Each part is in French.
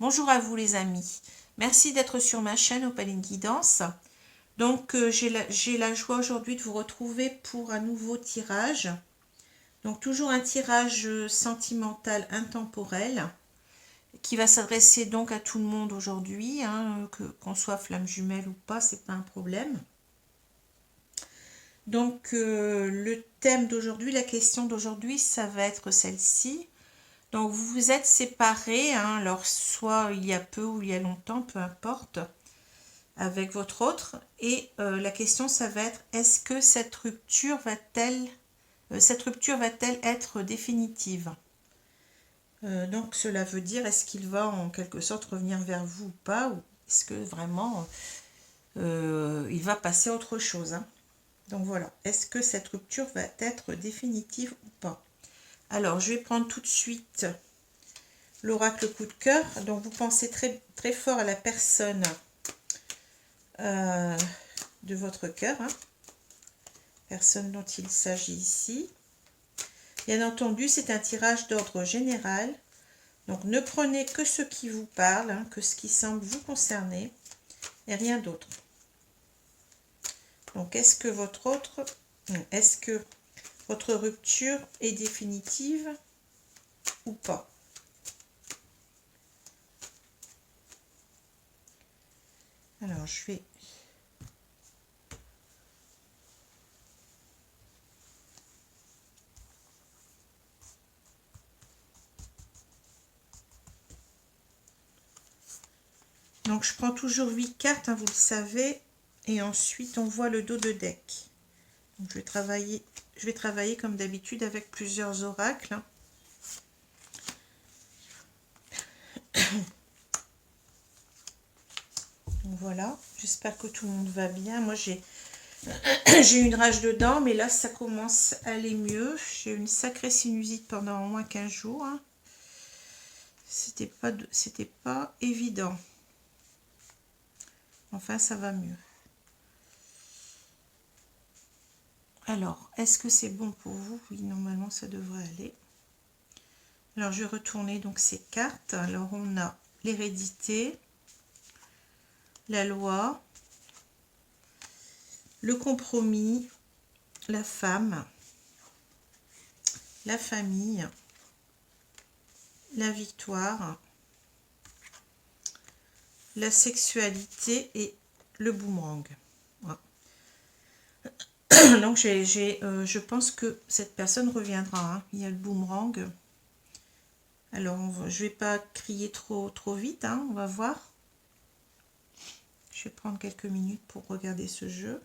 Bonjour à vous les amis. Merci d'être sur ma chaîne Opaline Guidance. Donc j'ai la joie aujourd'hui de vous retrouver pour un nouveau tirage. Donc toujours un tirage sentimental intemporel qui va s'adresser donc à tout le monde aujourd'hui, hein, qu'on soit flamme jumelle ou pas, c'est pas un problème. Donc le thème d'aujourd'hui, la question d'aujourd'hui, ça va être celle-ci. Donc vous vous êtes séparés, hein, alors soit il y a peu ou il y a longtemps, peu importe, avec votre autre. Et la question ça va être, est-ce que cette rupture va-t-elle être définitive? Donc cela veut dire, est-ce qu'il va en quelque sorte revenir vers vous ou pas, ou est-ce que vraiment il va passer à autre chose, hein? Donc voilà, est-ce que cette rupture va être définitive ou pas? Alors je vais prendre tout de suite l'oracle coup de cœur. Donc vous pensez très, très fort à la personne de votre cœur, hein, personne dont il s'agit ici. Bien entendu, c'est un tirage d'ordre général. Donc ne prenez que ce qui vous parle, hein, que ce qui semble vous concerner, et rien d'autre. Donc est-ce que votre rupture est définitive ou pas? Alors je vais donc je prends toujours 8 cartes, hein, vous le savez, et ensuite on voit le dos de deck. Donc je vais travailler comme d'habitude avec plusieurs oracles. Donc voilà, j'espère que tout le monde va bien. Moi j'ai eu une rage de dents, mais là ça commence à aller mieux. J'ai eu une sacrée sinusite pendant au moins 15 jours. Hein. C'était pas évident. Enfin, ça va mieux. Alors, est-ce que c'est bon pour vous? Oui, normalement, ça devrait aller. Alors, je vais retourner donc ces cartes. Alors, on a l'hérédité, la loi, le compromis, la femme, la famille, la victoire, la sexualité et le boomerang. Voilà. Donc je pense que cette personne reviendra, hein. Il y a le boomerang. Alors je vais pas crier trop vite, hein, on va voir. Je vais prendre quelques minutes pour regarder ce jeu.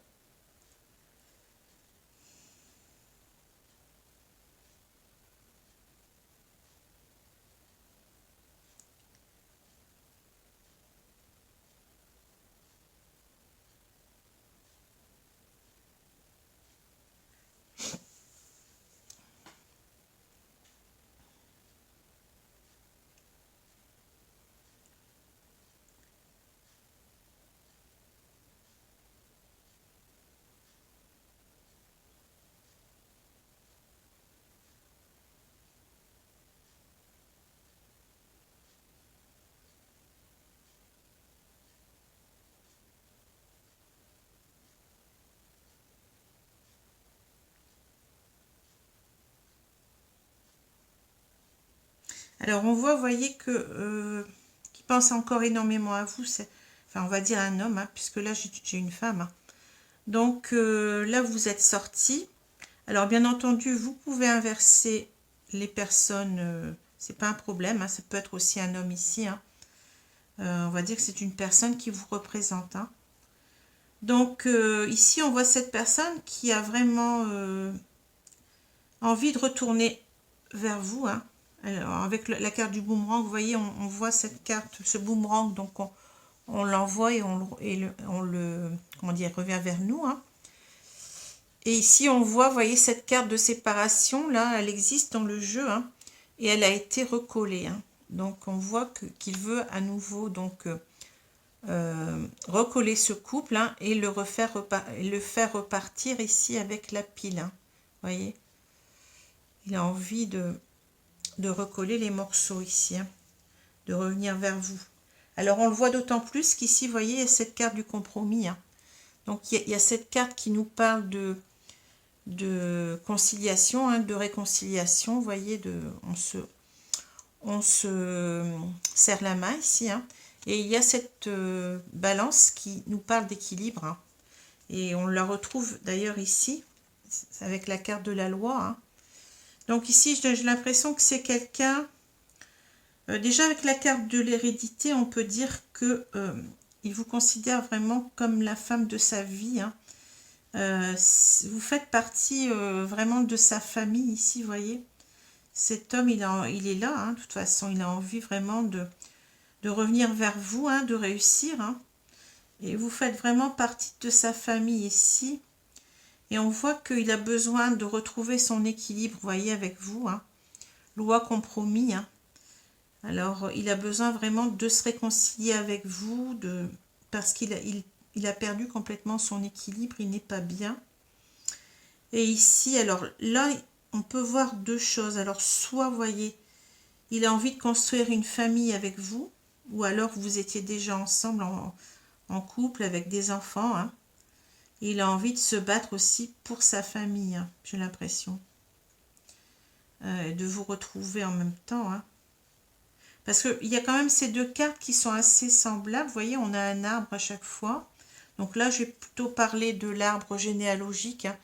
Alors on voit, vous voyez que qui pense encore énormément à vous, c'est, enfin on va dire un homme, hein, puisque là j'ai une femme. Hein. Donc là vous êtes sortis. Alors bien entendu, vous pouvez inverser les personnes, c'est pas un problème, hein, ça peut être aussi un homme ici. Hein. On va dire que c'est une personne qui vous représente. Hein. Donc ici on voit cette personne qui a vraiment envie de retourner vers vous. Hein. Alors, avec la carte du boomerang, vous voyez, on voit cette carte, ce boomerang, donc on l'envoie et on le comment dire, revient vers nous. Hein. Et ici, on voit, vous voyez, cette carte de séparation, là, elle existe dans le jeu, hein, et elle a été recollée. Hein. Donc, on voit qu'il veut à nouveau donc recoller ce couple, hein, et le faire repartir ici avec la pile. Hein. Vous voyez, il a envie de recoller les morceaux ici, hein, de revenir vers vous. Alors, on le voit d'autant plus qu'ici, vous voyez, il y a cette carte du compromis. Hein. Donc, il y a cette carte qui nous parle de conciliation, hein, de réconciliation. Vous voyez, on se serre la main ici. Hein. Et il y a cette balance qui nous parle d'équilibre. Hein. Et on la retrouve d'ailleurs ici, avec la carte de la loi. Hein. Donc ici, j'ai l'impression que c'est quelqu'un... déjà avec la carte de l'hérédité, on peut dire que il vous considère vraiment comme la femme de sa vie. Hein. Vous faites partie vraiment de sa famille ici, vous voyez. Cet homme, il est là, hein, de toute façon, il a envie vraiment de revenir vers vous, hein, de réussir. Hein. Et vous faites vraiment partie de sa famille ici. Et on voit qu'il a besoin de retrouver son équilibre, vous voyez, avec vous. Hein. Loi compromis. Hein. Alors, il a besoin vraiment de se réconcilier avec vous, parce qu'il a perdu complètement son équilibre, il n'est pas bien. Et ici, alors là, on peut voir deux choses. Alors, soit, vous voyez, il a envie de construire une famille avec vous, ou alors vous étiez déjà ensemble en couple avec des enfants. Hein. Il a envie de se battre aussi pour sa famille, hein, j'ai l'impression. De vous retrouver en même temps. Hein. Parce qu'il y a quand même ces deux cartes qui sont assez semblables. Vous voyez, on a un arbre à chaque fois. Donc là, je vais plutôt parler de l'arbre généalogique. Hein.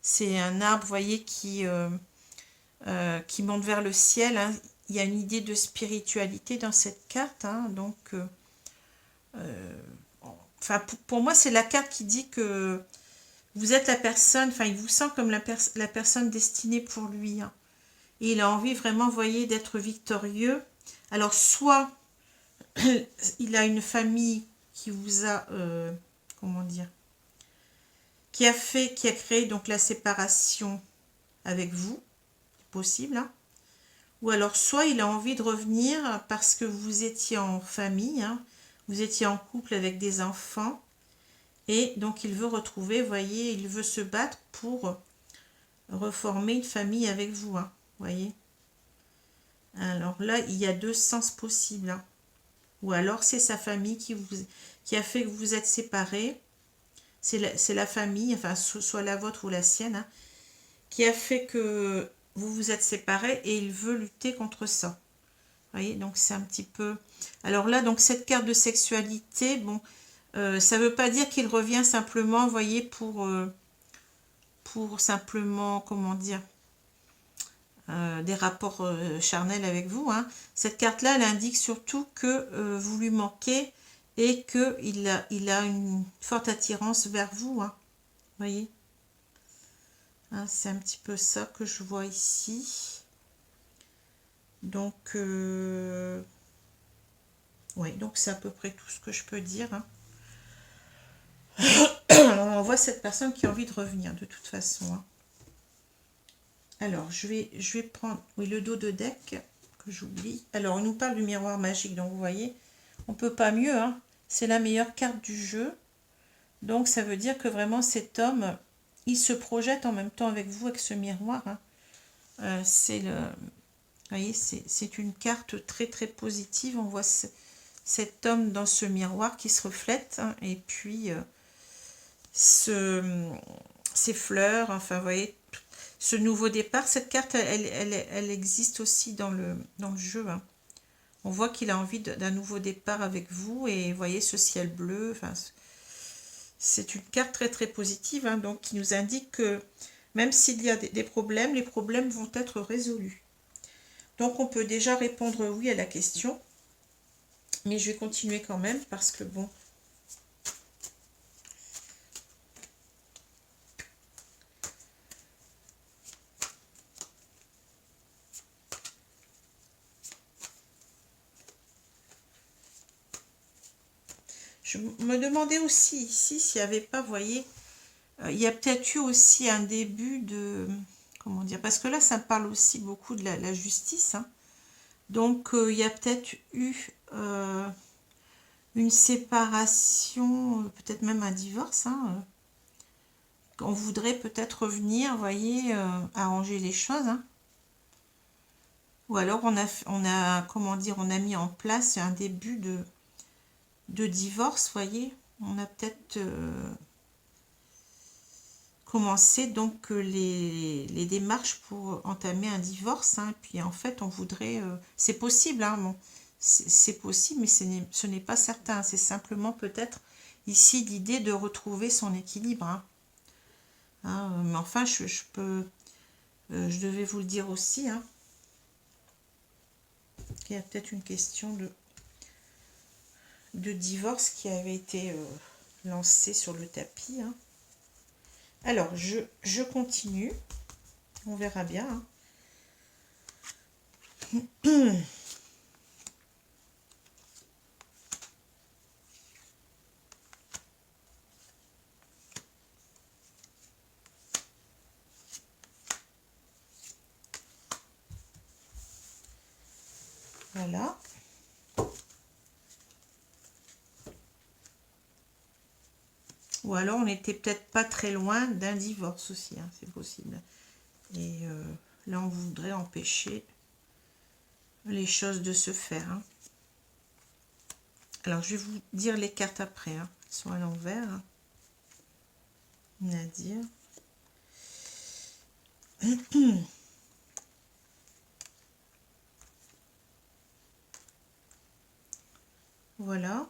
C'est un arbre, vous voyez, qui monte vers le ciel. Hein. Il y a une idée de spiritualité dans cette carte. Hein. Donc, enfin, pour moi, c'est la carte qui dit que vous êtes la personne, enfin, il vous sent comme la personne destinée pour lui. Hein. Et il a envie vraiment, vous voyez, d'être victorieux. Alors, soit il a une famille qui vous a, comment dire, qui a créé donc la séparation avec vous, possible. Hein. Ou alors, soit il a envie de revenir parce que vous étiez en famille, hein, vous étiez en couple avec des enfants, et donc il veut retrouver, vous voyez, il veut se battre pour reformer une famille avec vous, hein, voyez. Alors là, il y a deux sens possibles. Hein. Ou alors c'est sa famille qui a fait que vous êtes séparés. C'est la famille, enfin soit la vôtre ou la sienne, hein, qui a fait que vous vous êtes séparés et il veut lutter contre ça. Vous voyez, donc c'est un petit peu... Alors là, donc cette carte de sexualité, bon, ça ne veut pas dire qu'il revient simplement, vous voyez, pour simplement, comment dire, des rapports charnels avec vous. Hein. Cette carte-là, elle indique surtout que vous lui manquez et qu'il a une forte attirance vers vous. Hein. Vous voyez, hein, c'est un petit peu ça que je vois ici. Donc, oui, donc c'est à peu près tout ce que je peux dire. Hein. Alors, on voit cette personne qui a envie de revenir de toute façon. Hein. Alors, je vais prendre, oui, le dos de deck que j'oublie. Alors, on nous parle du miroir magique. Donc, vous voyez, on ne peut pas mieux. Hein. C'est la meilleure carte du jeu. Donc, ça veut dire que vraiment, cet homme, il se projette en même temps avec vous, avec ce miroir. Hein. Vous voyez, c'est une carte très, très positive. On voit cet homme dans ce miroir qui se reflète. Hein, et puis, ces fleurs, enfin, vous voyez, ce nouveau départ. Cette carte, elle existe aussi dans le jeu. Hein. On voit qu'il a envie d'un nouveau départ avec vous. Et vous voyez ce ciel bleu. Enfin, c'est une carte très, très positive. Hein, donc, qui nous indique que même s'il y a des problèmes, les problèmes vont être résolus. Donc, on peut déjà répondre oui à la question. Mais je vais continuer quand même parce que bon... Je me demandais aussi ici s'il n'y avait pas, vous voyez, il y a peut-être eu aussi un début de... Comment dire? Parce que là, ça parle aussi beaucoup de la justice. Hein. Donc, il y a peut-être eu une séparation, peut-être même un divorce. Hein. On voudrait peut-être revenir, vous voyez, arranger les choses. Hein. Ou alors, on a, comment dire, on a mis en place un début de divorce, voyez. On a peut-être commencé donc les démarches pour entamer un divorce. Hein, puis en fait, on voudrait... c'est possible, hein, bon, c'est possible, mais ce n'est pas certain. C'est simplement peut-être ici l'idée de retrouver son équilibre. Hein. Hein, mais enfin, je peux... je devais vous le dire aussi. Hein, qu'il y a peut-être une question de divorce qui avait été lancée sur le tapis. Hein. Alors, je continue. On verra bien. Hein. Voilà. Ou alors, on n'était peut-être pas très loin d'un divorce aussi. Hein, c'est possible. Et là, on voudrait empêcher les choses de se faire. Hein. Alors, je vais vous dire les cartes après. Hein. Elles sont à l'envers. Hein. Nadir. Voilà.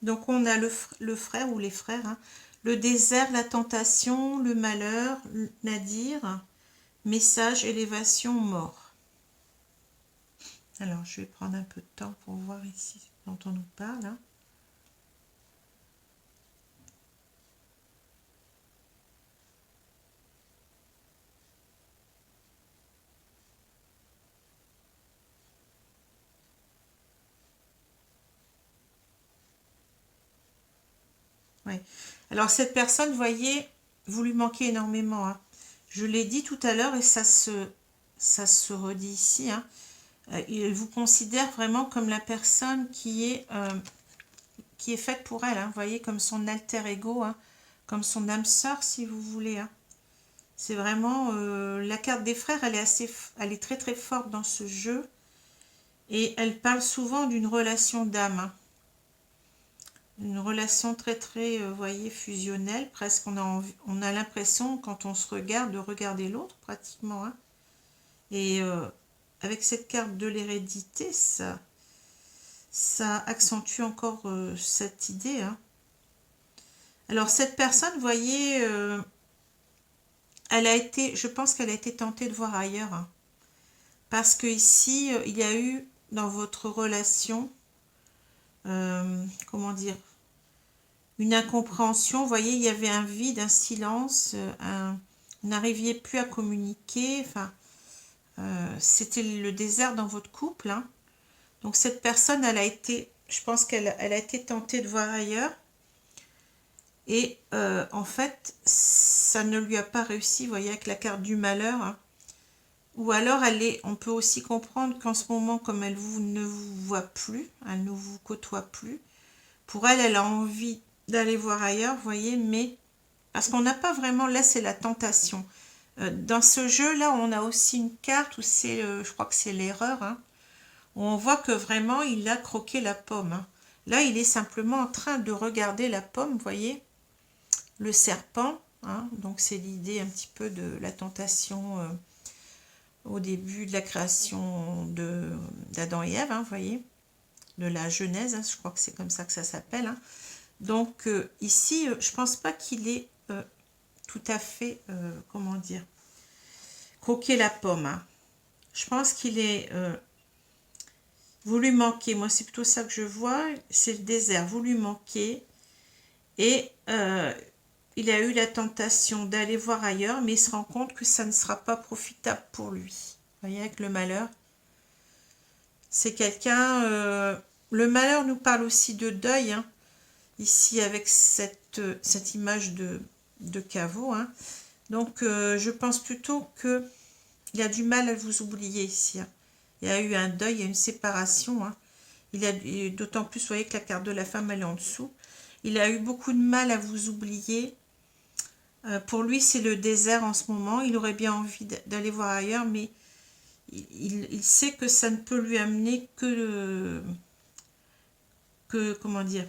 Donc, on a le frère ou les frères. Hein. Le désert, la tentation, le malheur, Nadir, message, élévation, mort. Alors, je vais prendre un peu de temps pour voir ici dont on nous parle. Hein. Oui. Alors, cette personne, vous voyez, vous lui manquez énormément. Hein. Je l'ai dit tout à l'heure et ça se redit ici. Hein. Il vous considère vraiment comme la personne qui est faite pour elle. Hein. Vous voyez, comme son alter ego, hein. Comme son âme sœur, si vous voulez. Hein. C'est vraiment... la carte des frères, elle est très très forte dans ce jeu. Et elle parle souvent d'une relation d'âme. Hein. Une relation très très, vous voyez, fusionnelle, presque on a l'impression quand on se regarde de regarder l'autre pratiquement. Hein. Et avec cette carte de l'hérédité, ça accentue encore cette idée. Hein. Alors cette personne, vous voyez, je pense qu'elle a été tentée de voir ailleurs. Hein. Parce que ici, il y a eu dans votre relation, comment dire, une incompréhension. Vous voyez, il y avait un vide, un silence, vous n'arriviez plus à communiquer. Enfin, c'était le désert dans votre couple. Hein. Donc cette personne, je pense qu'elle a été tentée de voir ailleurs. Et en fait, ça ne lui a pas réussi, vous voyez, avec la carte du malheur. Hein. Ou alors, on peut aussi comprendre qu'en ce moment, comme elle ne vous voit plus, elle ne vous côtoie plus, pour elle, elle a envie d'aller voir ailleurs, vous voyez, mais parce qu'on n'a pas vraiment, là, c'est la tentation. Dans ce jeu-là, on a aussi une carte où c'est, je crois que c'est l'erreur, hein, où on voit que vraiment, il a croqué la pomme. Hein. Là, il est simplement en train de regarder la pomme, vous voyez, le serpent. Hein, donc, c'est l'idée un petit peu de la tentation au début de la création d'Adam et Ève, hein, vous voyez, de la Genèse, hein, je crois que c'est comme ça que ça s'appelle. Hein. Donc, ici, je ne pense pas qu'il ait tout à fait, comment dire, croqué la pomme. Hein. Je pense qu'il est... vous lui manquez, moi c'est plutôt ça que je vois, c'est le désert, vous lui manquez. Et il a eu la tentation d'aller voir ailleurs, mais il se rend compte que ça ne sera pas profitable pour lui. Vous voyez, avec le malheur. C'est quelqu'un... le malheur nous parle aussi de deuil, hein, ici avec cette image de caveau. Hein. Donc, je pense plutôt qu'il a du mal à vous oublier ici. Hein. Il y a eu un deuil, il y a une séparation. Hein. D'autant plus, vous voyez que la carte de la femme, elle est en dessous. Il a eu beaucoup de mal à vous oublier. Pour lui, c'est le désert en ce moment. Il aurait bien envie d'aller voir ailleurs, mais il sait que ça ne peut lui amener comment dire,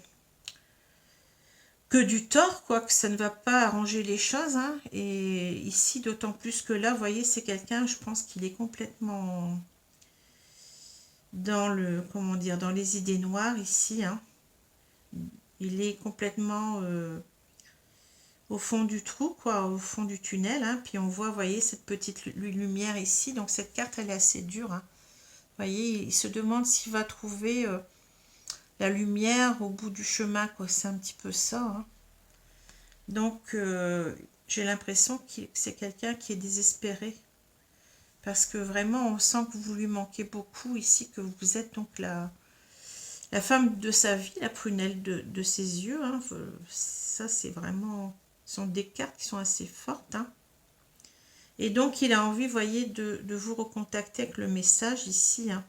que du tort, quoi, que ça ne va pas arranger les choses, hein. Et ici, d'autant plus que là, vous voyez, c'est quelqu'un, je pense qu'il est complètement dans le, comment dire, dans les idées noires ici, hein. Il est complètement au fond du trou, quoi, au fond du tunnel, hein. Puis on voit, vous voyez, cette petite lumière ici. Donc cette carte, elle est assez dure, hein. Vous voyez, il se demande s'il va trouver la lumière au bout du chemin, quoi. C'est un petit peu ça, hein. Donc j'ai l'impression que c'est quelqu'un qui est désespéré. Parce que vraiment, on sent que vous lui manquez beaucoup ici, que vous êtes donc la femme de sa vie, la prunelle de ses yeux, hein. Ça, c'est vraiment... Ce sont des cartes qui sont assez fortes, hein. Et donc, il a envie, vous voyez, de vous recontacter avec le message ici, hein.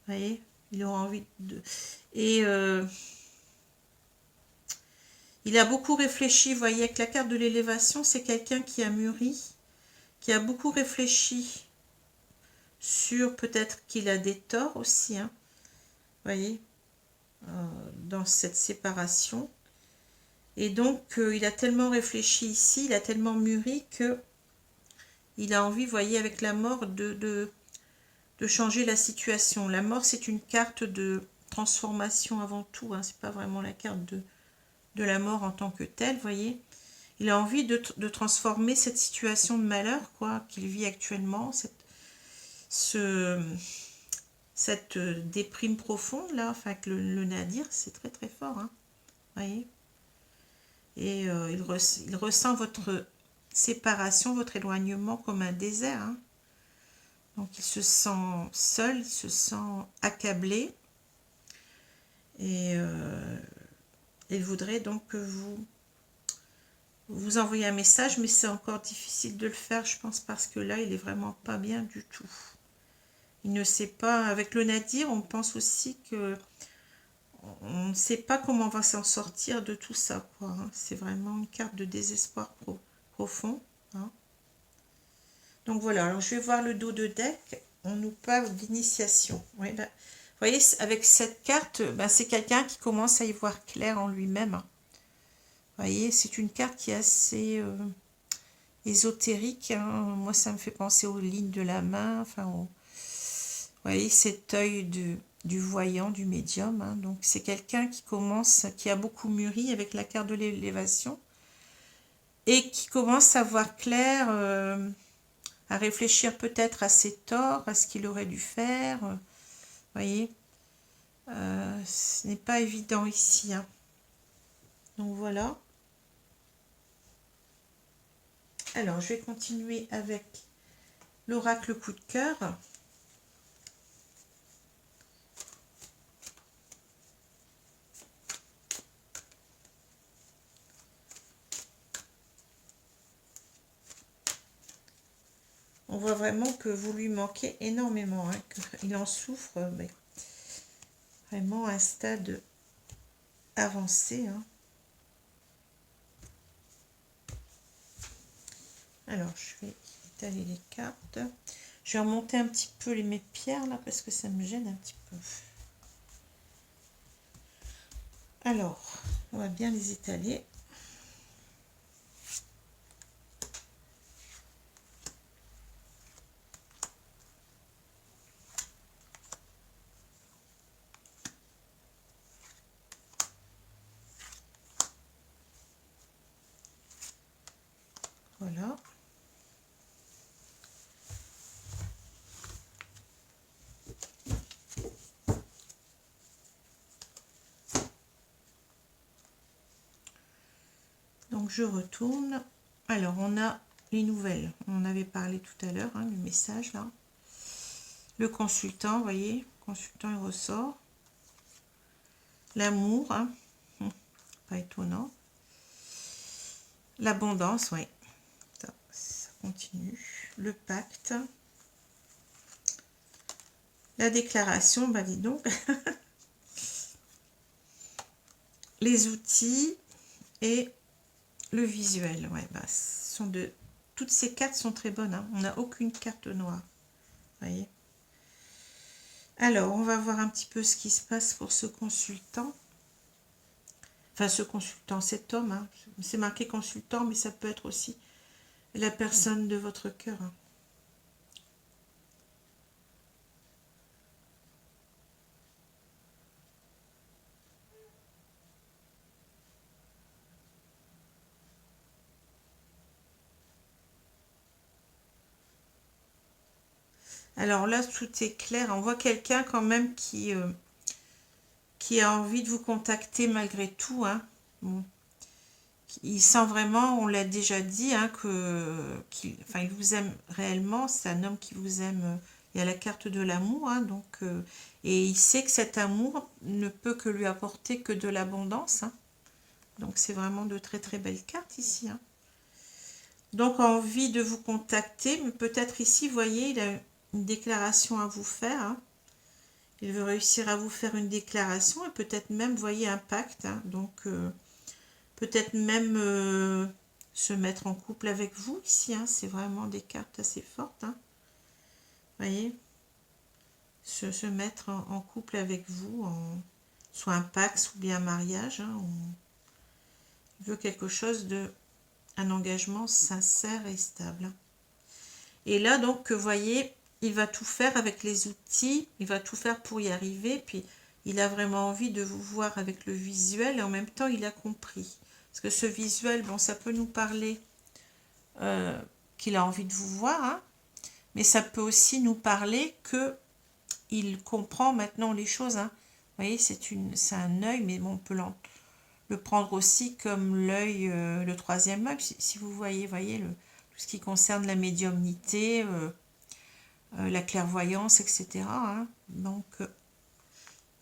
Vous voyez, il aura envie de... Et il a beaucoup réfléchi, vous voyez, avec la carte de l'élévation, c'est quelqu'un qui a mûri, qui a beaucoup réfléchi sur peut-être qu'il a des torts aussi, hein. Vous voyez, dans cette séparation. Et donc, il a tellement réfléchi ici, il a tellement mûri que il a envie, vous voyez, avec la mort, de changer la situation. La mort, c'est une carte de transformation avant tout, hein. C'est pas vraiment la carte de la mort en tant que telle, vous voyez. Il a envie de transformer cette situation de malheur, quoi, qu'il vit actuellement, cette déprime profonde, là, enfin, que le nadir, c'est très très fort, hein. Vous voyez. Et il ressent votre séparation, votre éloignement comme un désert, hein. Donc il se sent seul, il se sent accablé. Et il voudrait donc que vous envoyez un message, mais c'est encore difficile de le faire, je pense, parce que là, il est vraiment pas bien du tout. Il ne sait pas, avec le nadir, on pense aussi que on ne sait pas comment on va s'en sortir de tout ça, quoi, hein. C'est vraiment une carte de désespoir profond, hein. Donc voilà, alors je vais voir le dos de deck. On nous parle d'initiation. Ouais, vous voyez, avec cette carte, ben, c'est quelqu'un qui commence à y voir clair en lui-même, hein. Vous voyez, c'est une carte qui est assez ésotérique, hein. Moi, ça me fait penser aux lignes de la main. Enfin, vous voyez, cet œil du voyant, du médium, hein. Donc, c'est quelqu'un qui a beaucoup mûri avec la carte de l'élévation et qui commence à voir clair, à réfléchir peut-être à ses torts, à ce qu'il aurait dû faire. Vous voyez, ce n'est pas évident ici, hein. Donc, voilà. Alors, je vais continuer avec l'oracle coup de cœur. On voit vraiment que vous lui manquez énormément, hein, qu'il en souffre, mais vraiment à un stade avancé, hein. Alors, je vais étaler les cartes. Je vais remonter un petit peu mes pierres, là, parce que ça me gêne un petit peu. Alors, on va bien les étaler. Voilà. Donc, je retourne. Alors, on a les nouvelles. On avait parlé tout à l'heure, hein, le message, là. Le consultant, vous voyez, consultant, il ressort. L'amour, hein, pas étonnant. L'abondance, oui. Ça continue. Le pacte. La déclaration, bah dis donc. Les outils et le visuel, ouais, bah, toutes ces cartes sont très bonnes, hein. On n'a aucune carte noire. Vous voyez. Alors, on va voir un petit peu ce qui se passe pour ce consultant. Enfin, ce consultant, cet homme, hein. C'est marqué consultant, mais ça peut être aussi la personne de votre cœur, hein. Alors là, tout est clair. On voit quelqu'un quand même qui a envie de vous contacter malgré tout, hein. Bon. Il sent vraiment, on l'a déjà dit, hein, enfin, il vous aime réellement. C'est un homme qui vous aime. Il y a la carte de l'amour, hein, donc, et il sait que cet amour ne peut que lui apporter que de l'abondance, hein. Donc c'est vraiment de très très belles cartes ici, hein. Donc envie de vous contacter, mais peut-être ici, vous voyez, il a une déclaration à vous faire, hein. Il veut réussir à vous faire une déclaration et peut-être même, vous voyez, un pacte, hein. Donc peut-être même se mettre en couple avec vous ici, hein. C'est vraiment des cartes assez fortes, hein. Vous voyez, se mettre en couple avec vous, soit un pacte ou bien un mariage, hein. Il veut quelque chose un engagement sincère et stable. Et là, donc, vous voyez, il va tout faire avec les outils, il va tout faire pour y arriver, puis il a vraiment envie de vous voir avec le visuel, et en même temps, il a compris. Parce que ce visuel, bon, ça peut nous parler qu'il a envie de vous voir, hein, mais ça peut aussi nous parler qu'il comprend maintenant les choses, hein. Vous voyez, c'est un œil, mais bon, on peut le prendre aussi comme l'œil, le troisième œil, si vous voyez tout ce qui concerne la médiumnité, la clairvoyance, etc., hein. Donc,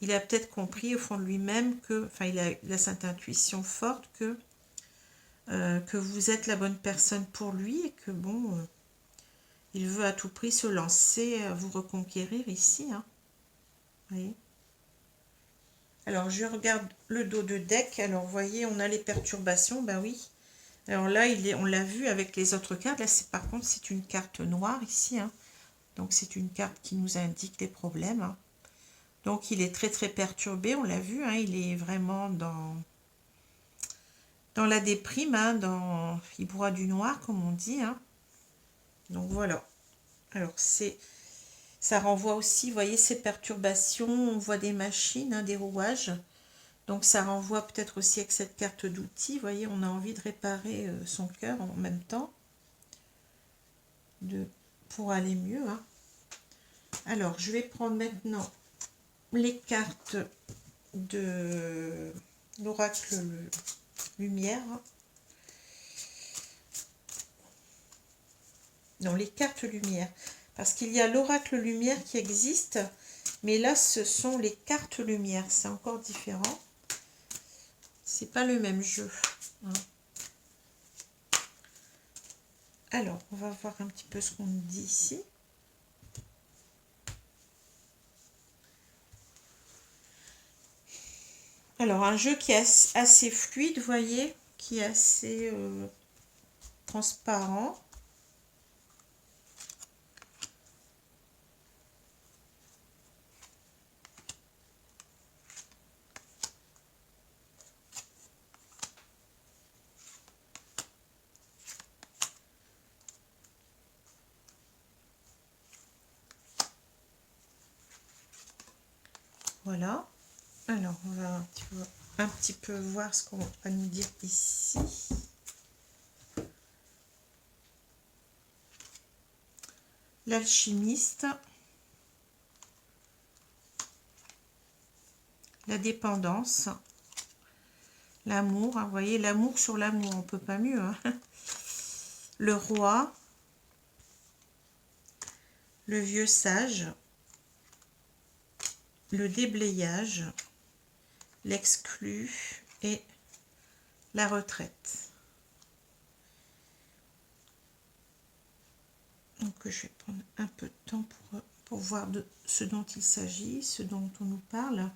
il a peut-être compris au fond de lui-même enfin, il a cette intuition forte que vous êtes la bonne personne pour lui et que, bon, il veut à tout prix se lancer à vous reconquérir ici, hein. Vous voyez. Alors, je regarde le dos de deck. Alors, vous voyez, on a les perturbations, ben oui. Alors là, on l'a vu avec les autres cartes. Là, par contre, c'est une carte noire ici, hein. Donc, c'est une carte qui nous indique les problèmes, hein. Donc, il est très, très perturbé, on l'a vu, hein. Il est vraiment dans la déprime, hein, il broie du noir, comme on dit, hein. Donc, voilà. Alors, ça renvoie aussi, vous voyez, ces perturbations. On voit des machines, hein, des rouages. Donc, ça renvoie peut-être aussi avec cette carte d'outils. Vous voyez, on a envie de réparer son cœur en même temps pour aller mieux, hein. Alors, je vais prendre maintenant les cartes de l'oracle lumière. Non, les cartes lumière. Parce qu'il y a l'oracle lumière qui existe, mais là, ce sont les cartes lumière. C'est encore différent. C'est pas le même jeu, hein. Alors, on va voir un petit peu ce qu'on nous dit ici. Alors, un jeu qui est assez fluide, vous voyez, qui est assez transparent. Voilà. Alors, on va un petit peu voir ce qu'on va nous dire ici. L'alchimiste. La dépendance. L'amour. Vous voyez, l'amour sur l'amour. On ne peut pas mieux, hein. Le roi. Le vieux sage. Le déblayage. L'exclu et la retraite. Donc je vais prendre un peu de temps pour voir de ce dont il s'agit, ce dont on nous parle.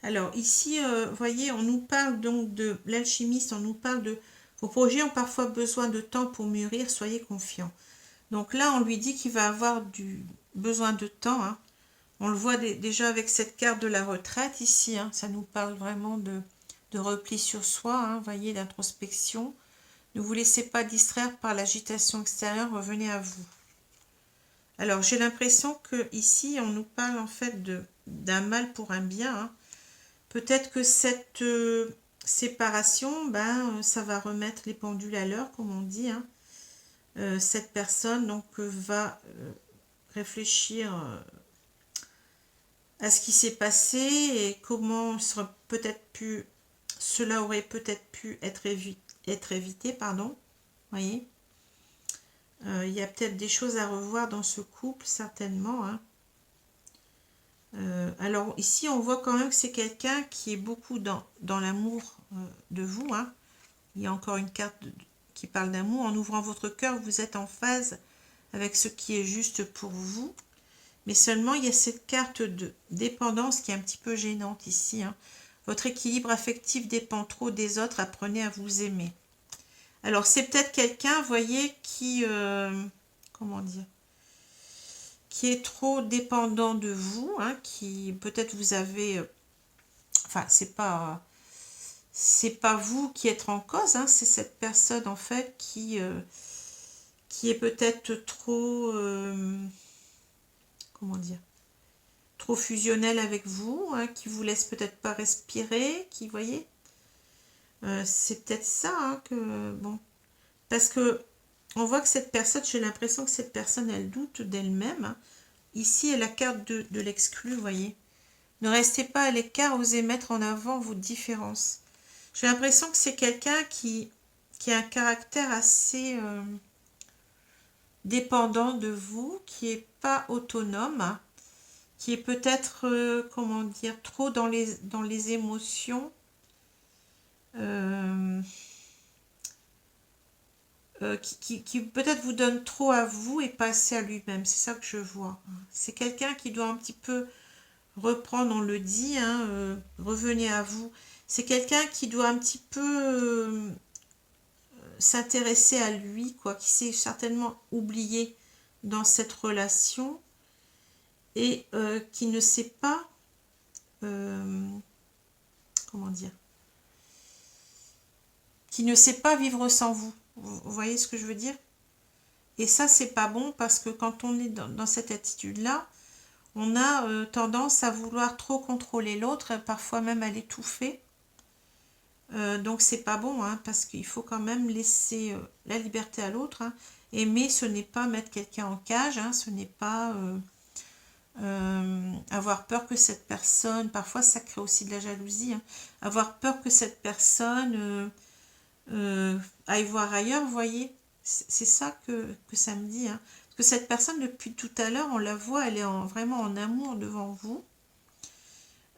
Alors ici, vous voyez, on nous parle donc de l'alchimiste, on nous parle de vos projets ont parfois besoin de temps pour mûrir, soyez confiants. Donc là, on lui dit qu'il va avoir besoin de temps. Hein. On le voit déjà avec cette carte de la retraite ici. Hein. Ça nous parle vraiment de repli sur soi, hein, voyez, d'introspection. Ne vous laissez pas distraire par l'agitation extérieure, revenez à vous. Alors, j'ai l'impression que ici, on nous parle en fait d'un mal pour un bien. Hein. Peut-être que cette séparation, ça va remettre les pendules à l'heure, comme on dit. Hein. Cette personne donc va réfléchir à ce qui s'est passé et comment cela aurait peut-être pu être évité, pardon. Voyez, il y a peut-être des choses à revoir dans ce couple, certainement. Hein. Alors ici, on voit quand même que c'est quelqu'un qui est beaucoup dans l'amour de vous. Hein. Il y a encore une carte qui parle d'amour. En ouvrant votre cœur, vous êtes en phase avec ce qui est juste pour vous. Mais seulement, il y a cette carte de dépendance qui est un petit peu gênante ici. Hein. Votre équilibre affectif dépend trop des autres. Apprenez à vous aimer. Alors, c'est peut-être quelqu'un, vous voyez, qui... comment dire, qui est trop dépendant de vous, hein, qui peut-être vous avez... enfin, c'est pas vous qui êtes en cause, hein, c'est cette personne, en fait, qui est peut-être trop... comment dire, trop fusionnel avec vous, hein, qui vous laisse peut-être pas respirer, qui, voyez, c'est peut-être ça, hein, que, bon, parce que on voit que cette personne, j'ai l'impression que cette personne, elle doute d'elle-même, hein. Ici, la carte de l'exclu, vous voyez, ne restez pas à l'écart, osez mettre en avant vos différences. J'ai l'impression que c'est quelqu'un qui a un caractère assez dépendant de vous, qui est pas autonome, hein, qui est peut-être, comment dire, trop dans les émotions, qui peut-être vous donne trop à vous et pas assez à lui-même. C'est ça que je vois. C'est quelqu'un qui doit un petit peu reprendre, on le dit, hein, revenez à vous. C'est quelqu'un qui doit un petit peu s'intéresser à lui, quoi, qui s'est certainement oublié dans cette relation et qui ne sait pas, comment dire, qui ne sait pas vivre sans vous. Vous voyez ce que je veux dire? Et ça, c'est pas bon parce que quand on est dans cette attitude-là, on a tendance à vouloir trop contrôler l'autre, parfois même à l'étouffer. Donc c'est pas bon, hein, parce qu'il faut quand même laisser la liberté à l'autre. Hein. Aimer, ce n'est pas mettre quelqu'un en cage, hein, ce n'est pas avoir peur que cette personne, parfois ça crée aussi de la jalousie, hein, avoir peur que cette personne aille voir ailleurs, vous voyez, c'est ça que ça me dit. Hein. Parce que cette personne, depuis tout à l'heure, on la voit, elle est vraiment en amour devant vous.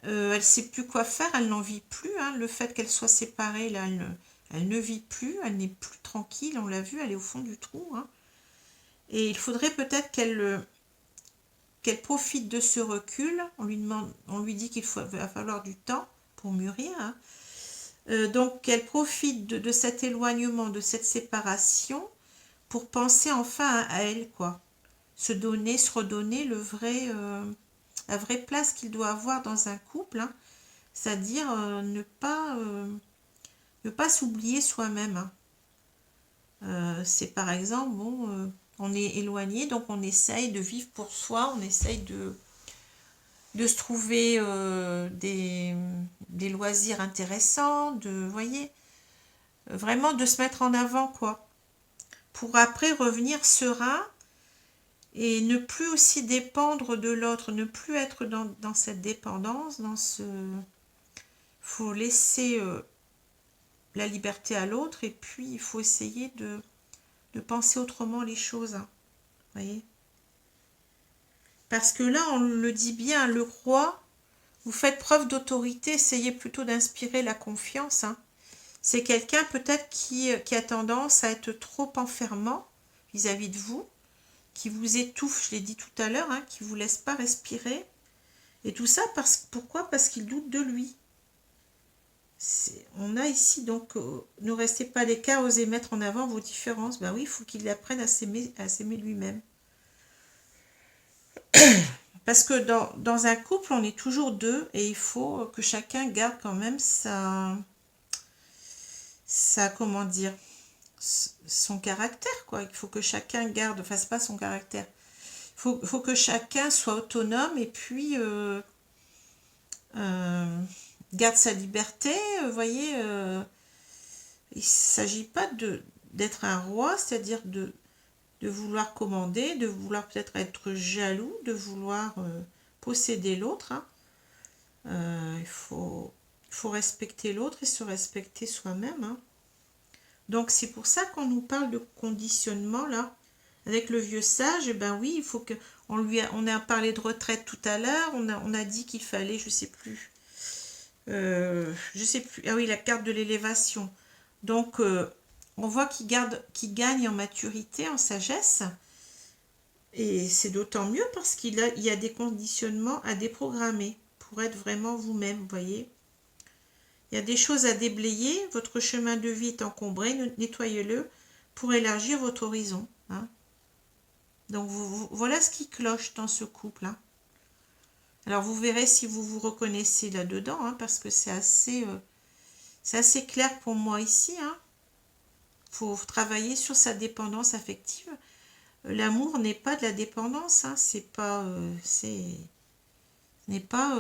Elle ne sait plus quoi faire, elle n'en vit plus. Hein. Le fait qu'elle soit séparée, là, elle ne vit plus, elle n'est plus tranquille, on l'a vu, elle est au fond du trou. Hein. Et il faudrait peut-être qu'elle profite de ce recul. On lui dit va falloir du temps pour mûrir. Hein. Donc qu'elle profite de cet éloignement, de cette séparation, pour penser enfin à elle, quoi. Se redonner la vraie place qu'il doit avoir dans un couple, hein. C'est-à-dire ne pas s'oublier soi-même. Hein. C'est par exemple, bon, on est éloigné, donc on essaye de vivre pour soi, on essaye de se trouver des loisirs intéressants, voyez, vraiment de se mettre en avant, quoi, pour après revenir serein et ne plus aussi dépendre de l'autre, ne plus être dans cette dépendance, faut laisser la liberté à l'autre et puis il faut essayer de penser autrement les choses, hein, voyez. Parce que là, on le dit bien, le roi, vous faites preuve d'autorité, essayez plutôt d'inspirer la confiance. Hein. C'est quelqu'un peut-être qui a tendance à être trop enfermant vis-à-vis de vous, qui vous étouffe, je l'ai dit tout à l'heure, hein, qui ne vous laisse pas respirer. Et tout ça, pourquoi? Parce qu'il doute de lui. On a ici, donc, ne restez pas à l'écart, osez mettre en avant vos différences. Ben oui, il faut qu'il apprenne à s'aimer lui-même. Parce que dans un couple, on est toujours deux et il faut que chacun garde quand même comment dire, son caractère, quoi. Il faut que chacun garde, enfin, c'est pas son caractère. Il faut que chacun soit autonome et puis euh, garde sa liberté. Vous voyez, il ne s'agit pas d'être un roi, c'est-à-dire de vouloir commander, de vouloir peut-être être jaloux, de vouloir posséder l'autre. Hein. Il faut respecter l'autre et se respecter soi-même. Hein. Donc c'est pour ça qu'on nous parle de conditionnement là. Avec le vieux sage, eh ben oui, il faut que on a parlé de retraite tout à l'heure, on a dit qu'il fallait, je sais plus, ah oui, la carte de l'élévation. Donc on voit qu'il gagne en maturité, en sagesse, et c'est d'autant mieux parce il y a des conditionnements à déprogrammer pour être vraiment vous-même, vous voyez. Il y a des choses à déblayer, votre chemin de vie est encombré, nettoyez-le pour élargir votre horizon. Hein. Donc voilà ce qui cloche dans ce couple. Hein. Alors vous verrez si vous vous reconnaissez là-dedans, hein, parce que c'est assez clair pour moi ici. Il faut travailler sur sa dépendance affective. L'amour n'est pas de la dépendance, hein, n'est pas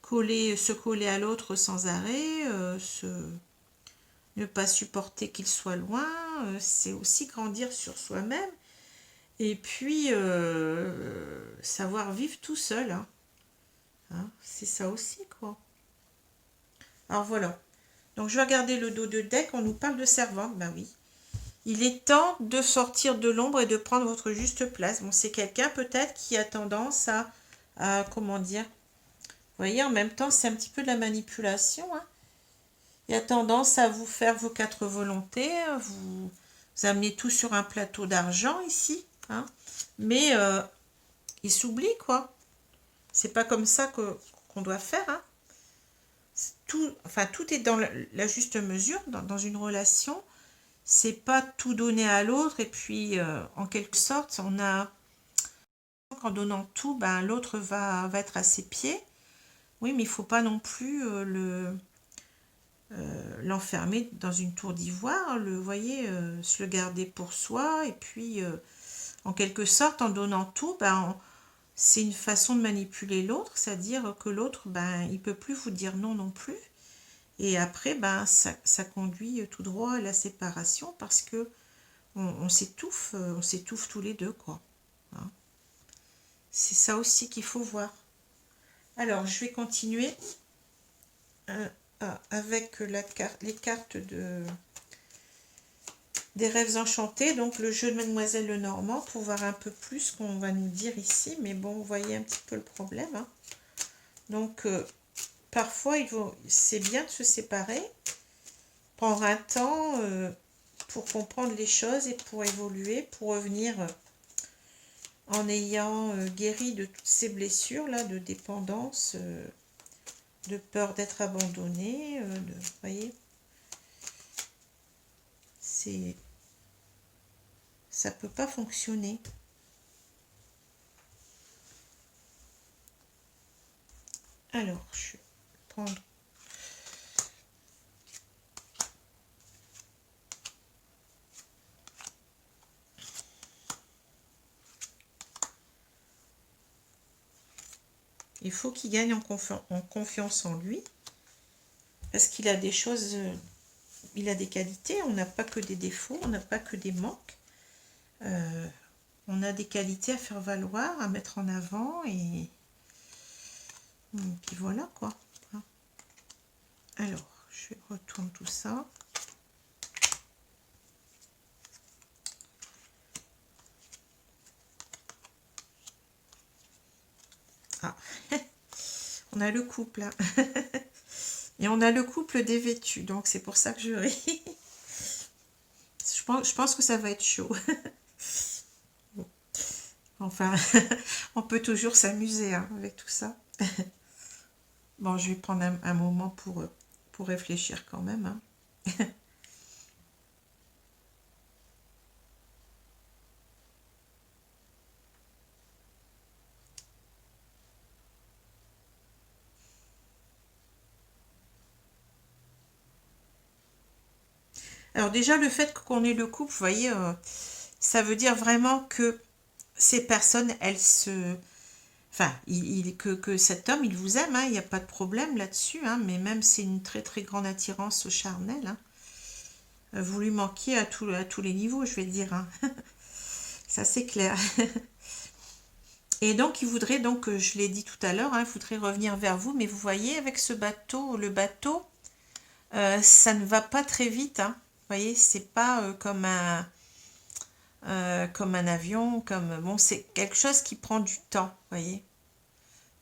se coller à l'autre sans arrêt, ne pas supporter qu'il soit loin, c'est aussi grandir sur soi-même. Et puis, savoir vivre tout seul. Hein. Hein, c'est ça aussi, quoi. Alors voilà. Donc, je vais regarder le dos de deck. On nous parle de servante. Ben oui. Il est temps de sortir de l'ombre et de prendre votre juste place. Bon, c'est quelqu'un peut-être qui a tendance comment dire. Vous voyez, en même temps, c'est un petit peu de la manipulation. Hein. Il a tendance à vous faire vos quatre volontés. Vous amenez tout sur un plateau d'argent ici. Hein. Mais il s'oublie, quoi. C'est pas comme ça qu'on doit faire. Hein. Tout est dans la juste mesure, dans une relation. C'est pas tout donner à l'autre et puis, en quelque sorte, en donnant tout, ben, l'autre va être à ses pieds. Oui, mais il faut pas non plus l'enfermer dans une tour d'ivoire, vous voyez, se le garder pour soi et puis, en quelque sorte, en donnant tout, ben, c'est une façon de manipuler l'autre, c'est-à-dire que l'autre, ben, il peut plus vous dire non non plus. Et après, ben, ça conduit tout droit à la séparation parce que on s'étouffe tous les deux, quoi. Hein. C'est ça aussi qu'il faut voir. Alors, je vais continuer avec les cartes des rêves enchantés, donc le jeu de Mademoiselle Lenormand, pour voir un peu plus ce qu'on va nous dire ici. Mais bon, vous voyez un petit peu le problème. Hein. Donc, parfois, c'est bien de se séparer, prendre un temps pour comprendre les choses et pour évoluer, pour revenir en ayant guéri de toutes ces blessures-là, de dépendance, de peur d'être abandonné, vous voyez, ça peut pas fonctionner. Alors, je vais prendre il faut qu'il gagne en confiance en lui, parce qu'il a des choses, il a des qualités, on n'a pas que des défauts, on n'a pas que des manques. On a des qualités à faire valoir, à mettre en avant, et puis voilà, quoi. Alors, je retourne tout ça. Ah, on a le couple, hein. Et on a le couple dévêtu, donc c'est pour ça que je ris. Je pense que ça va être chaud. Bon. Enfin, on peut toujours s'amuser hein, avec tout ça. Bon, je vais prendre un moment pour réfléchir quand même. Hein. Alors déjà, le fait qu'on ait le couple, vous voyez, ça veut dire vraiment que ces personnes, elles se... Enfin, que cet homme, il vous aime, hein, il n'y a pas de problème là-dessus, hein, mais même c'est une très très grande attirance charnelle. Hein. Vous lui manquiez à tous les niveaux, je vais dire. Hein. Ça, c'est clair. Et donc, il voudrait, donc, je l'ai dit tout à l'heure, hein, il voudrait revenir vers vous, mais vous voyez, avec ce bateau, le bateau, ça ne va pas très vite. Hein. Vous voyez, c'est pas comme un avion, comme bon, c'est quelque chose qui prend du temps, vous voyez.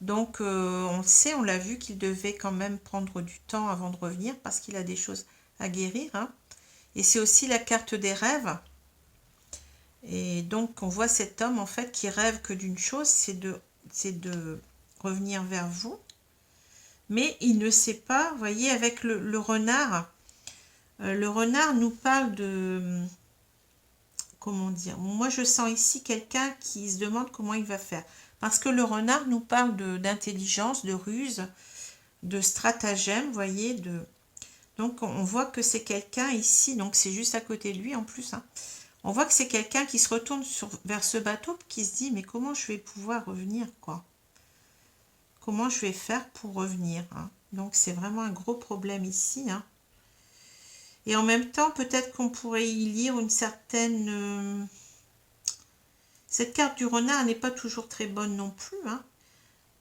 Donc, on le sait, on l'a vu qu'il devait quand même prendre du temps avant de revenir parce qu'il a des choses à guérir. Hein. Et c'est aussi la carte des rêves. Et donc, on voit cet homme, en fait, qui rêve que d'une chose, c'est de revenir vers vous. Mais il ne sait pas, vous voyez, avec le renard. Le renard nous parle de... Comment dire? Moi, je sens ici quelqu'un qui se demande comment il va faire. Parce que le renard nous parle d'intelligence, de ruse, de stratagème, vous voyez. Donc, on voit que c'est quelqu'un ici, donc c'est juste à côté de lui en plus. Hein. On voit que c'est quelqu'un qui se retourne vers ce bateau, qui se dit, mais comment je vais pouvoir revenir, quoi? Comment je vais faire pour revenir hein. Donc, c'est vraiment un gros problème ici. Hein. Et en même temps, peut-être qu'on pourrait y lire une certaine... Cette carte du renard n'est pas toujours très bonne non plus, hein,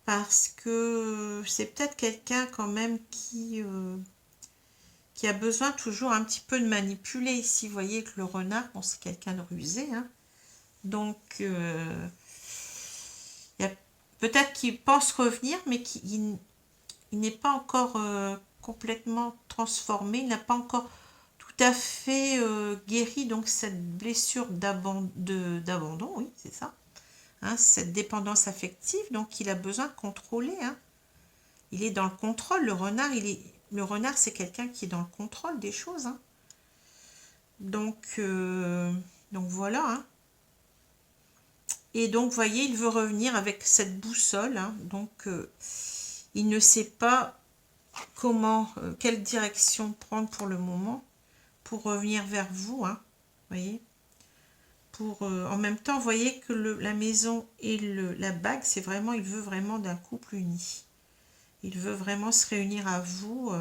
parce que c'est peut-être quelqu'un quand même qui a besoin toujours un petit peu de manipuler. Ici, vous voyez que le renard, bon, c'est quelqu'un de rusé. Hein, donc, il y a peut-être qu'il pense revenir, mais qu'il n'est pas encore complètement transformé, il n'a pas encore tout à fait guéri donc cette blessure d'abandon, oui, c'est ça. Hein, cette dépendance affective, donc il a besoin de contrôler. Hein. Il est dans le contrôle. Le renard, c'est quelqu'un qui est dans le contrôle des choses. Hein. Donc voilà. Hein. Et donc, vous voyez, il veut revenir avec cette boussole. Hein. Donc, il ne sait pas comment, quelle direction prendre pour le moment pour revenir vers vous. Hein. Vous voyez en même temps, vous voyez que la maison et la bague, c'est vraiment, il veut vraiment d'un couple uni. Il veut vraiment se réunir à vous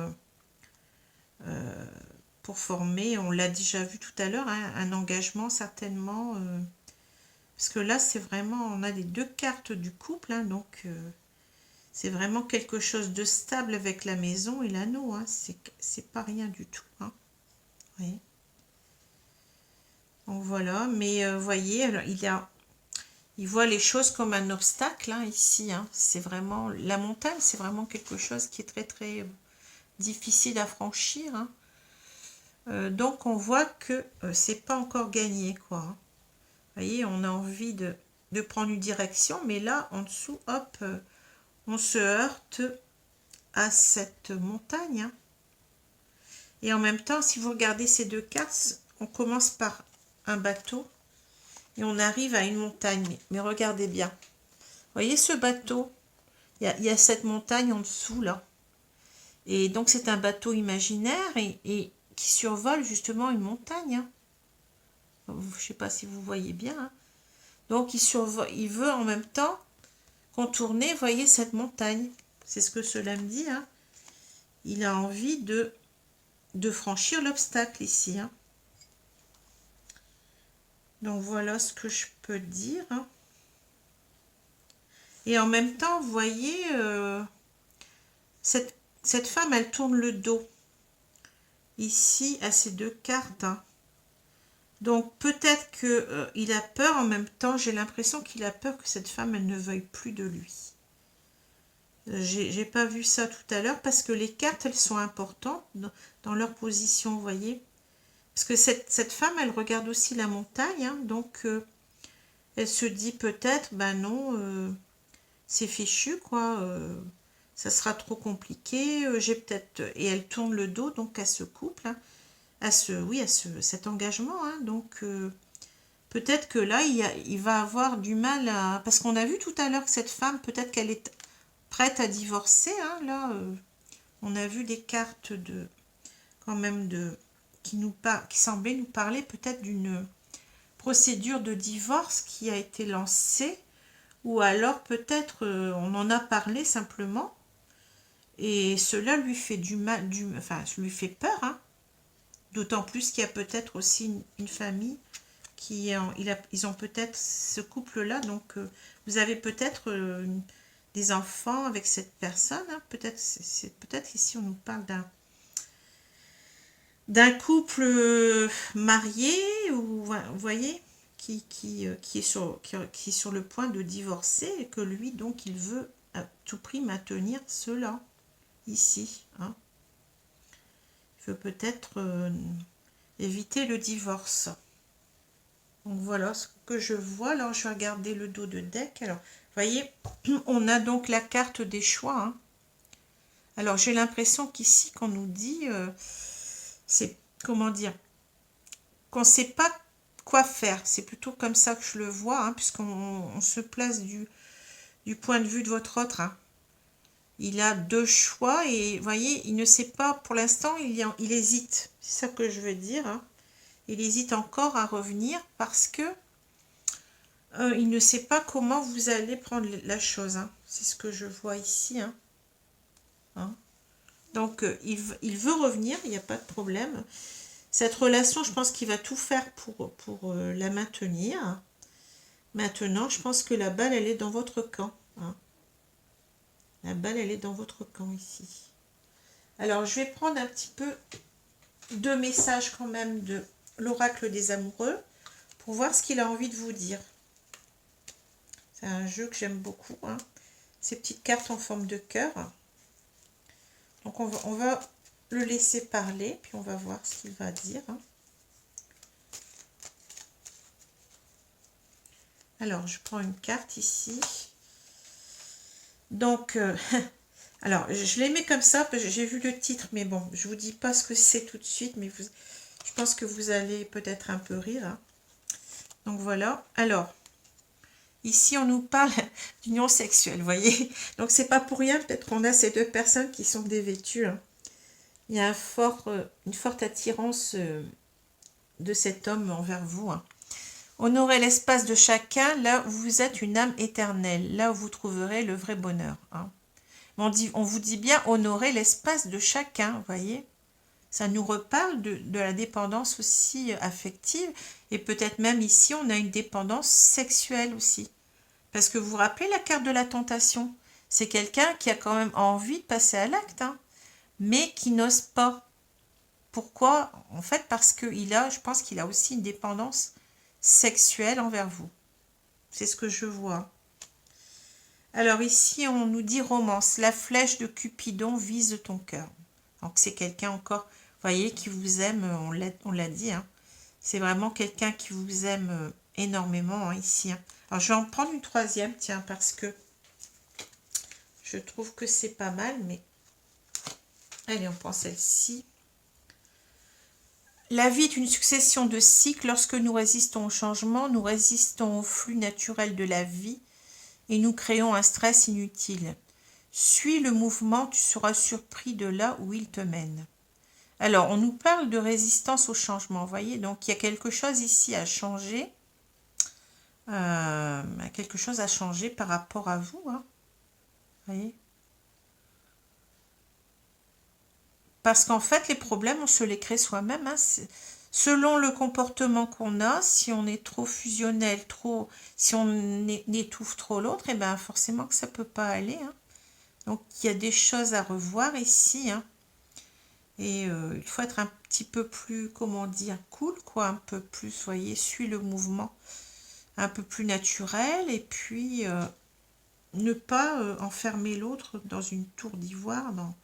pour former, on l'a déjà vu tout à l'heure, hein, un engagement certainement. Parce que là, c'est vraiment, on a les deux cartes du couple, hein, donc c'est vraiment quelque chose de stable avec la maison et l'anneau. Hein, c'est pas rien du tout. Hein, vous voyez. Donc voilà, mais vous voyez, alors, il voit les choses comme un obstacle hein, ici. Hein. C'est vraiment la montagne, c'est vraiment quelque chose qui est très très difficile à franchir. Hein. Donc on voit que c'est pas encore gagné quoi. Hein. Vous voyez, on a envie de prendre une direction, mais là en dessous, hop, on se heurte à cette montagne. Hein. Et en même temps, si vous regardez ces deux cartes, on commence par un bateau. Et on arrive à une montagne. Mais regardez bien. Vous voyez ce bateau? Il y a cette montagne en dessous, là. Et donc, c'est un bateau imaginaire et qui survole justement une montagne. Hein. Je ne sais pas si vous voyez bien. Hein. Donc, il veut en même temps contourner, vous voyez, cette montagne. C'est ce que cela me dit. Hein. Il a envie de franchir l'obstacle ici. Hein. Donc voilà ce que je peux dire. Hein. Et en même temps, vous voyez, cette femme, elle tourne le dos ici à ces deux cartes. Hein. Donc peut-être qu'il a peur, en même temps, j'ai l'impression qu'il a peur que cette femme, elle ne veuille plus de lui. J'ai pas vu ça tout à l'heure parce que les cartes, elles sont importantes dans leur position, vous voyez. Parce que cette femme, elle regarde aussi la montagne, hein, donc Elle se dit peut-être, ben non, c'est fichu, quoi. Ça sera trop compliqué. J'ai peut-être... Et elle tourne le dos, donc, à ce couple, hein, oui, cet engagement, hein, donc... peut-être que là, il va avoir du mal à... Parce qu'on a vu tout à l'heure que cette femme, peut-être qu'elle est prête à divorcer, hein, là. On a vu des cartes de... quand même qui semblaient nous parler peut-être d'une procédure de divorce qui a été lancée, ou alors peut-être on en a parlé simplement, et cela lui fait du mal, enfin, lui fait peur, hein. D'autant plus qu'il y a peut-être aussi une famille ils ont peut-être ce couple-là, donc vous avez peut-être des enfants avec cette personne, hein. Peut-être peut-être ici on nous parle d'un couple marié, ou vous voyez, qui est sur le point de divorcer, et que lui donc il veut à tout prix maintenir cela ici, hein. Il veut peut-être éviter le divorce. Donc voilà ce que je vois. Alors je vais regarder le dos de deck. Alors vous voyez, on a donc la carte des choix, hein. Alors j'ai l'impression qu'ici qu'on nous dit, c'est, comment dire, qu'on ne sait pas quoi faire. C'est plutôt comme ça que je le vois, hein, puisqu'on se place du point de vue de votre autre, hein. Il a deux choix et vous voyez, il ne sait pas, pour l'instant, il hésite. C'est ça que je veux dire, hein. Il hésite encore à revenir parce que il ne sait pas comment vous allez prendre la chose, hein. C'est ce que je vois ici, hein. Hein. Donc, il veut revenir, il n'y a pas de problème. Cette relation, je pense qu'il va tout faire pour la maintenir. Maintenant, je pense que la balle, elle est dans votre camp, hein. La balle, elle est dans votre camp ici. Alors, je vais prendre un petit peu de messages quand même de l'oracle des amoureux pour voir ce qu'il a envie de vous dire. C'est un jeu que j'aime beaucoup, hein. Ces petites cartes en forme de cœur. Donc, on va le laisser parler, puis on va voir ce qu'il va dire, hein. Alors, je prends une carte ici. Donc, alors, je les mets comme ça, parce que j'ai vu le titre, mais bon, je ne vous dis pas ce que c'est tout de suite, mais je pense que vous allez peut-être un peu rire, hein. Donc, voilà. Alors, ici, on nous parle d'union sexuelle, vous voyez. Donc, c'est pas pour rien, peut-être qu'on a ces deux personnes qui sont dévêtues, hein. Il y a une forte attirance de cet homme envers vous, hein. Honorez l'espace de chacun, là où vous êtes une âme éternelle, là où vous trouverez le vrai bonheur, hein. On vous dit bien honorer l'espace de chacun, vous voyez. Ça nous reparle de la dépendance aussi affective, et peut-être même ici, on a une dépendance sexuelle aussi. Parce que vous vous rappelez la carte de la tentation? C'est quelqu'un qui a quand même envie de passer à l'acte, hein, mais qui n'ose pas. Pourquoi? En fait, parce je pense qu'il a aussi une dépendance sexuelle envers vous. C'est ce que je vois. Alors ici, on nous dit romance. La flèche de Cupidon vise ton cœur. Donc c'est quelqu'un encore, vous voyez, qui vous aime, on l'a dit, hein. C'est vraiment quelqu'un qui vous aime énormément, hein, ici, hein. Alors je vais en prendre une troisième, tiens, parce que je trouve que c'est pas mal, mais... Allez, on prend celle-ci. La vie est une succession de cycles. Lorsque nous résistons au changement, nous résistons au flux naturel de la vie et nous créons un stress inutile. Suis le mouvement, tu seras surpris de là où il te mène. Alors, on nous parle de résistance au changement, vous voyez, donc il y a quelque chose ici à changer, quelque chose à changer par rapport à vous, hein, vous voyez. Parce qu'en fait, les problèmes, on se les crée soi-même, hein. Selon le comportement qu'on a, si on est trop fusionnel, si on étouffe trop l'autre, et bien forcément que ça ne peut pas aller, hein. Donc, il y a des choses à revoir ici, hein. Et il faut être un petit peu plus, comment dire, cool, quoi, un peu plus, vous voyez, suit le mouvement, un peu plus naturel, et puis ne pas enfermer l'autre dans une tour d'ivoire, vous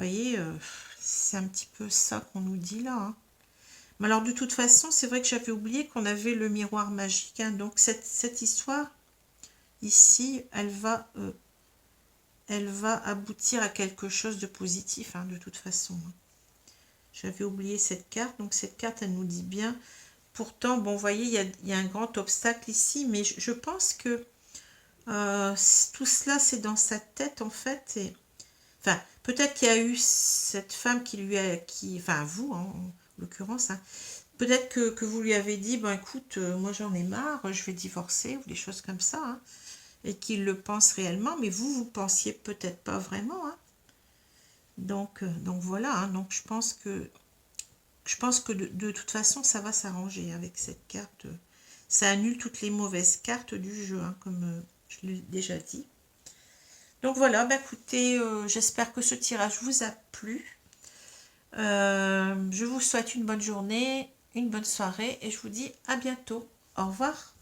voyez, c'est un petit peu ça qu'on nous dit là, hein. Mais alors de toute façon, c'est vrai que j'avais oublié qu'on avait le miroir magique, hein. Donc cette histoire ici, elle va aboutir à quelque chose de positif, hein, de toute façon. J'avais oublié cette carte, donc cette carte, elle nous dit bien. Pourtant, bon, vous voyez, il y a un grand obstacle ici, mais je pense que tout cela, c'est dans sa tête, en fait. Et, enfin, peut-être qu'il y a eu cette femme qui lui a... enfin, vous, hein, en l'occurrence, hein, peut-être que vous lui avez dit, ben écoute, moi j'en ai marre, je vais divorcer, ou des choses comme ça, hein, et qu'il le pense réellement, mais vous pensiez peut-être pas vraiment, hein. Donc voilà, hein, donc je pense que de toute façon, ça va s'arranger avec cette carte. Ça annule toutes les mauvaises cartes du jeu, hein, comme je l'ai déjà dit. Donc voilà, bah écoutez, j'espère que ce tirage vous a plu. Je vous souhaite une bonne journée, une bonne soirée et je vous dis à bientôt. Au revoir.